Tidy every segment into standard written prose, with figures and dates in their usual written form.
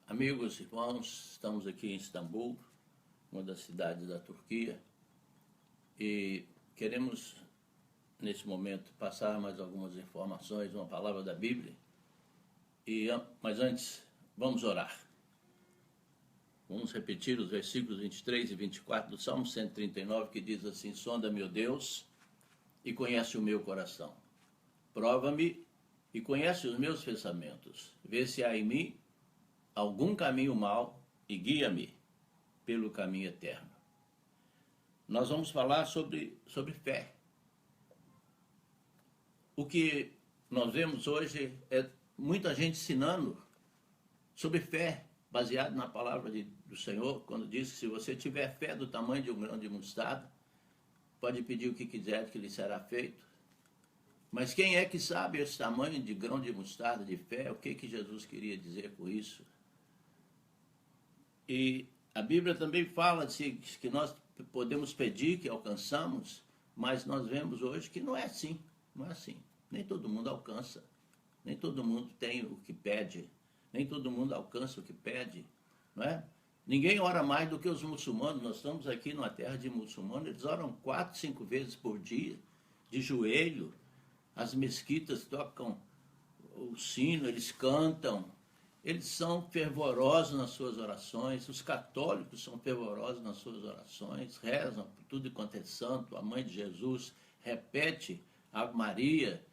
Amigos, irmãos, estamos aqui em Istambul, uma das cidades da Turquia, e queremos, nesse momento, passar mais algumas informações, uma palavra da Bíblia. Mas antes, vamos orar. Vamos repetir os versículos 23 e 24 do Salmo 139, que diz assim: sonda-me, ó Deus, e conhece o meu coração. Prova-me e conhece os meus pensamentos. Vê se há em mim algum caminho mau e guia-me pelo caminho eterno. Nós vamos falar sobre fé. O que nós vemos hoje é muita gente ensinando sobre fé, baseado na palavra do Senhor, quando diz que se você tiver fé do tamanho de um grão de mostarda, pode pedir o que quiser que lhe será feito. Mas quem é que sabe esse tamanho de grão de mostarda de fé? O que Jesus queria dizer com isso? E a Bíblia também fala que nós podemos pedir que alcançamos, mas nós vemos hoje que não é assim. Não é assim. Nem todo mundo alcança. Nem todo mundo tem o que pede. Nem todo mundo alcança o que pede. Não é? Ninguém ora mais do que os muçulmanos. Nós estamos aqui numa terra de muçulmanos. Eles oram 4, 5 vezes por dia, de joelho. As mesquitas tocam o sino, eles cantam. Eles são fervorosos nas suas orações, os católicos são fervorosos nas suas orações, rezam por tudo quanto é santo, a mãe de Jesus repete a Ave Maria,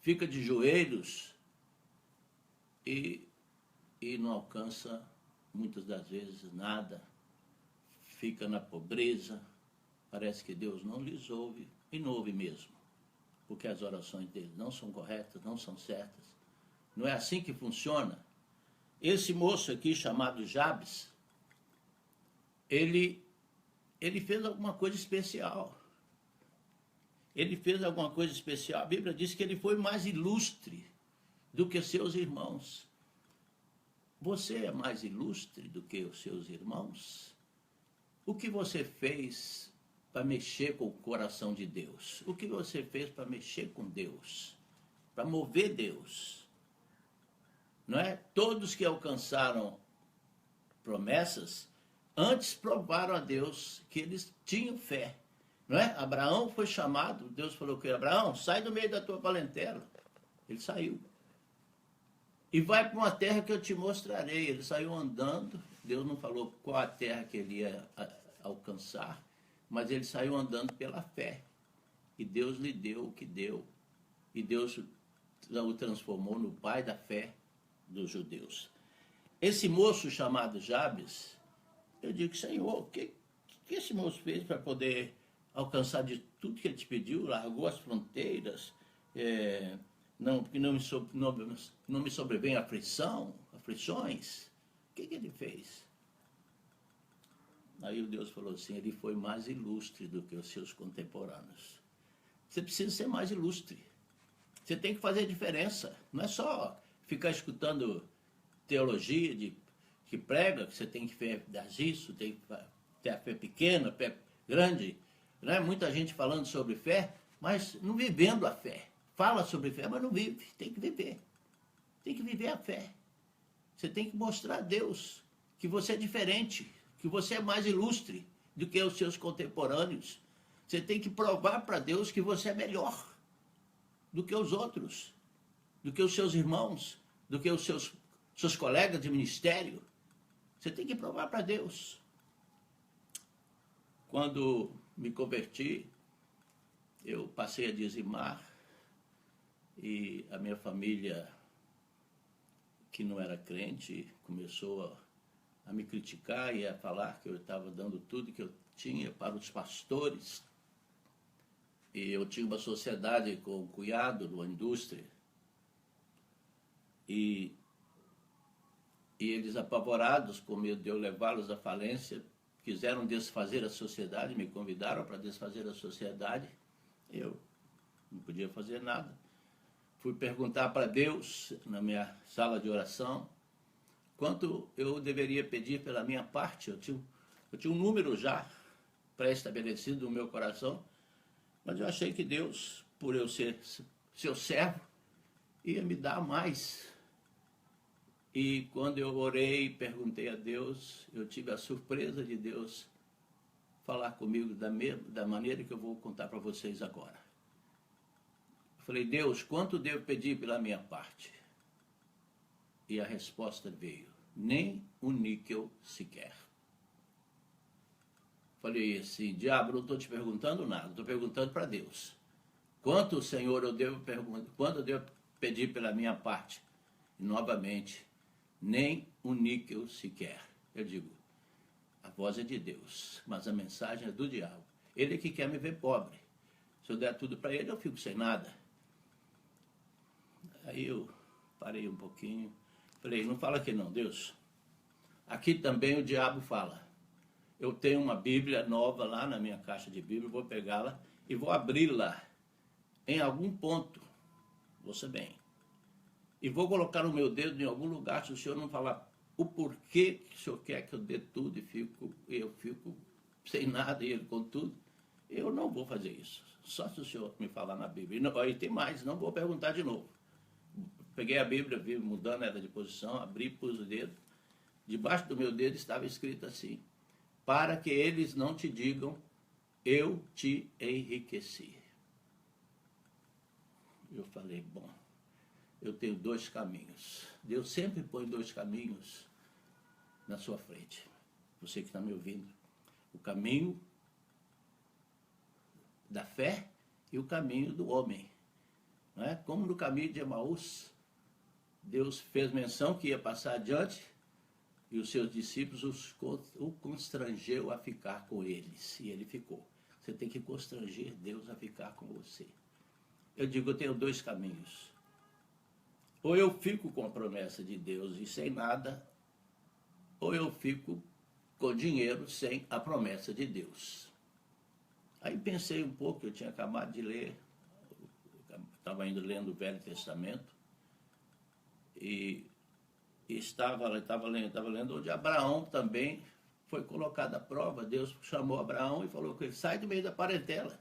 fica de joelhos e não alcança muitas das vezes nada, fica na pobreza, parece que Deus não lhes ouve e não ouve mesmo, porque as orações deles não são corretas, não são certas. Não é assim que funciona. Esse moço aqui, chamado Jabes, ele fez alguma coisa especial. Ele fez alguma coisa especial. A Bíblia diz que ele foi mais ilustre do que seus irmãos. Você é mais ilustre do que os seus irmãos? O que você fez para mexer com o coração de Deus? O que você fez para mexer com Deus? Para mover Deus? Não é? Todos que alcançaram promessas, antes provaram a Deus que eles tinham fé. Não é? Abraão foi chamado, Deus falou que Abraão, sai do meio da tua parentela. Ele saiu. E vai para uma terra que eu te mostrarei. Ele saiu andando, Deus não falou qual a terra que ele ia alcançar, mas ele saiu andando pela fé. E Deus lhe deu o que deu. E Deus o transformou no pai da fé dos judeus. Esse moço chamado Jabes, eu digo, Senhor, o que esse moço fez para poder alcançar de tudo que ele te pediu? Largou as fronteiras, porque não me sobrevém aflições. O que ele fez? Aí o Deus falou assim, ele foi mais ilustre do que os seus contemporâneos. Você precisa ser mais ilustre. Você tem que fazer diferença. Não é só ficar escutando teologia que prega, que você tem que fazer isso, tem que ter a fé pequena, a fé grande. Né? Muita gente falando sobre fé, mas não vivendo a fé. Fala sobre fé, mas não vive. Tem que viver. Tem que viver a fé. Você tem que mostrar a Deus que você é diferente, que você é mais ilustre do que os seus contemporâneos. Você tem que provar para Deus que você é melhor do que os outros, do que os seus irmãos, do que os seus colegas de ministério. Você tem que provar para Deus. Quando me converti, eu passei a dizimar e a minha família, que não era crente, começou a me criticar e a falar que eu estava dando tudo que eu tinha para os pastores. E eu tinha uma sociedade com o cunhado numa indústria. E eles, apavorados, com medo de eu levá-los à falência, quiseram desfazer a sociedade, me convidaram para desfazer a sociedade. Eu não podia fazer nada. Fui perguntar para Deus, na minha sala de oração, quanto eu deveria pedir pela minha parte. Eu tinha um número já pré-estabelecido no meu coração, mas eu achei que Deus, por eu ser seu servo, ia me dar mais. E quando eu orei e perguntei a Deus, eu tive a surpresa de Deus falar comigo da maneira que eu vou contar para vocês agora. Eu falei, Deus, quanto devo pedir pela minha parte? E a resposta veio, nem um níquel sequer. Falei assim, diabo, não estou te perguntando nada, estou perguntando para Deus. Quanto, Senhor, quanto eu devo pedir pela minha parte? E novamente, nem um níquel sequer. Eu digo, a voz é de Deus, mas a mensagem é do diabo. Ele é que quer me ver pobre. Se eu der tudo para ele, eu fico sem nada. Aí eu parei um pouquinho, falei, não fala aqui não, Deus. Aqui também o diabo fala. Eu tenho uma Bíblia nova lá na minha caixa de Bíblia, vou pegá-la e vou abri-la em algum ponto, ouça bem, e vou colocar o meu dedo em algum lugar, se o senhor não falar o porquê que o senhor quer que eu dê tudo e eu fico sem nada e ele com tudo, eu não vou fazer isso. Só se o senhor me falar na Bíblia. E tem mais, não vou perguntar de novo. Peguei a Bíblia, vi mudando ela de posição, abri, pus o dedo. Debaixo do meu dedo estava escrito assim, para que eles não te digam, eu te enriqueci. Eu falei, bom, eu tenho dois caminhos. Deus sempre põe dois caminhos na sua frente. Você que está me ouvindo. O caminho da fé e o caminho do homem. Não é? Como no caminho de Emaús, Deus fez menção que ia passar adiante e os seus discípulos o constrangeu a ficar com eles. E ele ficou. Você tem que constranger Deus a ficar com você. Eu digo, eu tenho dois caminhos. Ou eu fico com a promessa de Deus e sem nada, ou eu fico com dinheiro sem a promessa de Deus. Aí pensei um pouco, eu tinha acabado de ler, estava indo lendo o Velho Testamento, e estava lendo onde Abraão também foi colocado à prova. Deus chamou Abraão e falou com ele, sai do meio da parentela.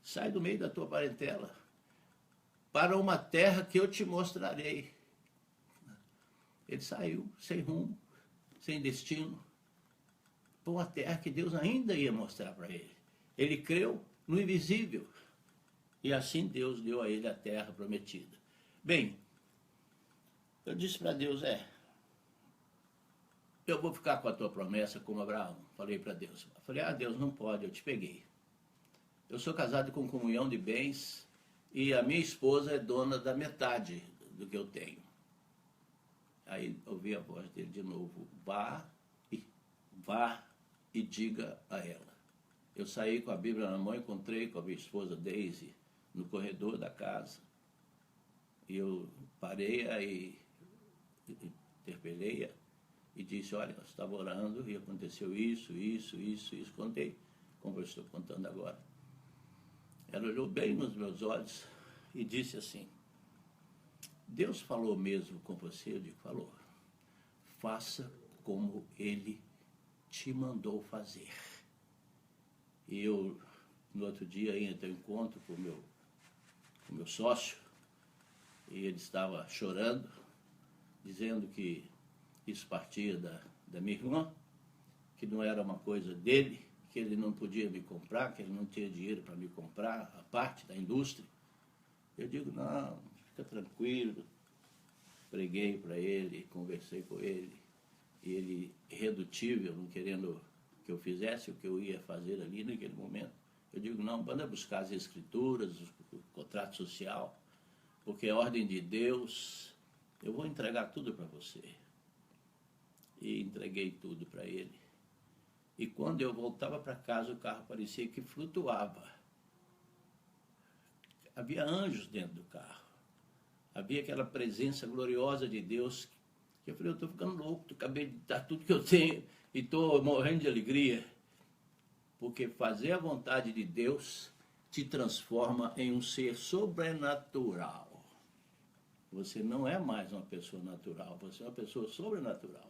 Sai do meio da tua parentela para uma terra que eu te mostrarei. Ele saiu sem rumo, sem destino, para uma terra que Deus ainda ia mostrar para ele. Ele creu no invisível e assim Deus deu a ele a terra prometida. Bem, eu disse para Deus, eu vou ficar com a tua promessa como Abraão. Falei para Deus. Falei, Deus, não pode, eu te peguei. Eu sou casado com comunhão de bens e a minha esposa é dona da metade do que eu tenho. Aí ouvi a voz dele de novo, vá e diga a ela. Eu saí com a Bíblia na mão, encontrei com a minha esposa Daisy no corredor da casa. E eu parei aí, interpelei-a e disse, olha, eu estava orando e aconteceu isso. Contei, como eu estou contando agora. Ela olhou bem nos meus olhos e disse assim, Deus falou mesmo com você? Eu digo, falou. Faça como Ele te mandou fazer. E eu, no outro dia, ia ter um encontro com o meu sócio, e ele estava chorando, dizendo que isso partia da minha irmã, que não era uma coisa dele, que ele não podia me comprar, que ele não tinha dinheiro para me comprar, a parte da indústria. Eu digo, não, fica tranquilo. Preguei para ele, conversei com ele, e ele, irredutível, não querendo que eu fizesse o que eu ia fazer ali naquele momento. Eu digo, não, manda buscar as escrituras, o contrato social, porque é ordem de Deus, eu vou entregar tudo para você. E entreguei tudo para ele. E quando eu voltava para casa, o carro parecia que flutuava. Havia anjos dentro do carro. Havia aquela presença gloriosa de Deus, que eu falei, eu estou ficando louco, acabei de dar tudo que eu tenho e estou morrendo de alegria. Porque fazer a vontade de Deus te transforma em um ser sobrenatural. Você não é mais uma pessoa natural, você é uma pessoa sobrenatural.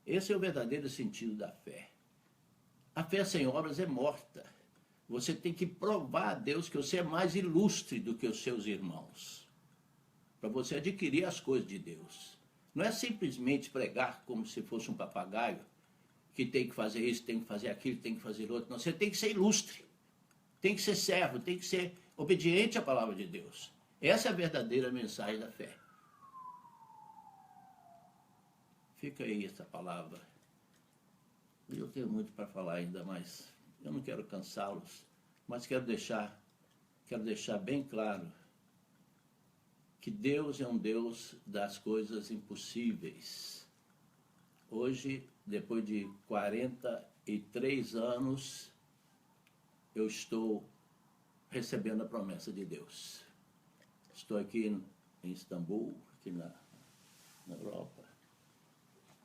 Esse é o verdadeiro sentido da fé. A fé sem obras é morta. Você tem que provar a Deus que você é mais ilustre do que os seus irmãos, para você adquirir as coisas de Deus. Não é simplesmente pregar como se fosse um papagaio, que tem que fazer isso, tem que fazer aquilo, tem que fazer outro. Não, você tem que ser ilustre, tem que ser servo, tem que ser obediente à palavra de Deus. Essa é a verdadeira mensagem da fé. Fica aí essa palavra. Eu tenho muito para falar ainda, mas eu não quero cansá-los, mas quero deixar bem claro que Deus é um Deus das coisas impossíveis. Hoje, depois de 43 anos, eu estou recebendo a promessa de Deus. Estou aqui em Istambul, aqui na Europa.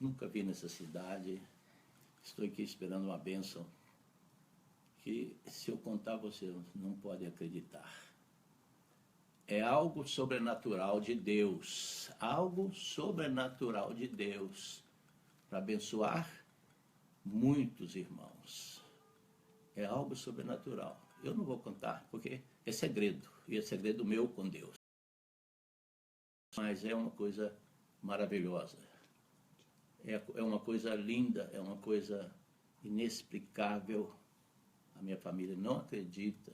Nunca vi nessa cidade. Estou aqui esperando uma bênção que, se eu contar, você não pode acreditar. É algo sobrenatural de Deus. Algo sobrenatural de Deus para abençoar muitos irmãos. É algo sobrenatural. Eu não vou contar, porque é segredo. E é segredo meu com Deus. Mas é uma coisa maravilhosa. É uma coisa linda, é uma coisa inexplicável. A minha família não acredita,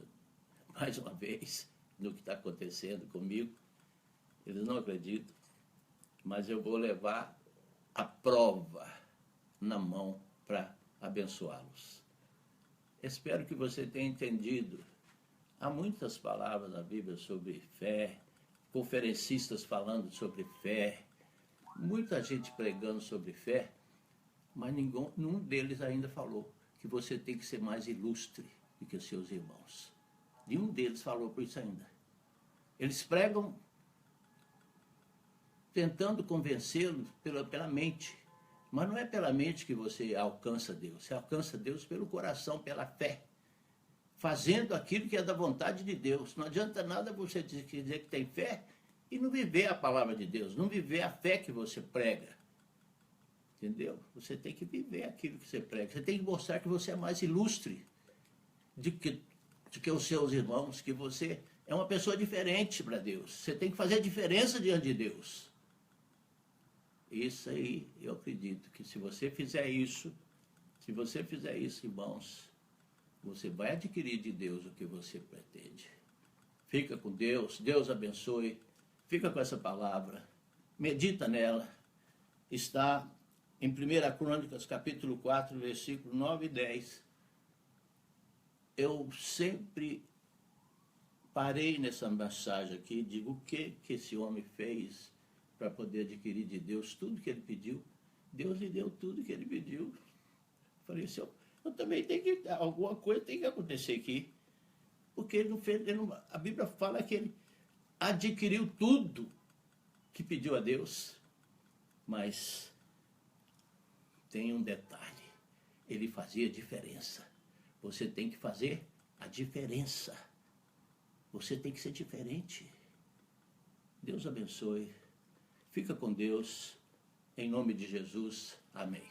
mais uma vez, no que está acontecendo comigo. Eles não acreditam, mas eu vou levar a prova na mão para abençoá-los. Espero que você tenha entendido. Há muitas palavras na Bíblia sobre fé, conferencistas falando sobre fé, muita gente pregando sobre fé, mas nenhum deles ainda falou que você tem que ser mais ilustre do que os seus irmãos. Nenhum deles falou por isso ainda. Eles pregam tentando convencê-los pela mente, mas não é pela mente que você alcança Deus. Você alcança Deus pelo coração, pela fé, fazendo aquilo que é da vontade de Deus. Não adianta nada você dizer que tem fé e não viver a palavra de Deus, não viver a fé que você prega. Entendeu? Você tem que viver aquilo que você prega. Você tem que mostrar que você é mais ilustre do que os seus irmãos, que você é uma pessoa diferente para Deus. Você tem que fazer a diferença diante de Deus. Isso aí, eu acredito que se você fizer isso, irmãos, você vai adquirir de Deus o que você pretende. Fica com Deus, Deus abençoe, fica com essa palavra, medita nela. Está em 1 Crônicas, capítulo 4, versículo 9 e 10. Eu sempre parei nessa mensagem aqui e digo o que esse homem fez para poder adquirir de Deus tudo que ele pediu. Deus lhe deu tudo que ele pediu. Falei assim, eu também tenho que, alguma coisa tem que acontecer aqui. Porque ele não fez, a Bíblia fala que ele adquiriu tudo que pediu a Deus. Mas tem um detalhe, ele fazia diferença. Você tem que fazer a diferença. Você tem que ser diferente. Deus abençoe. Fica com Deus. Em nome de Jesus. Amém.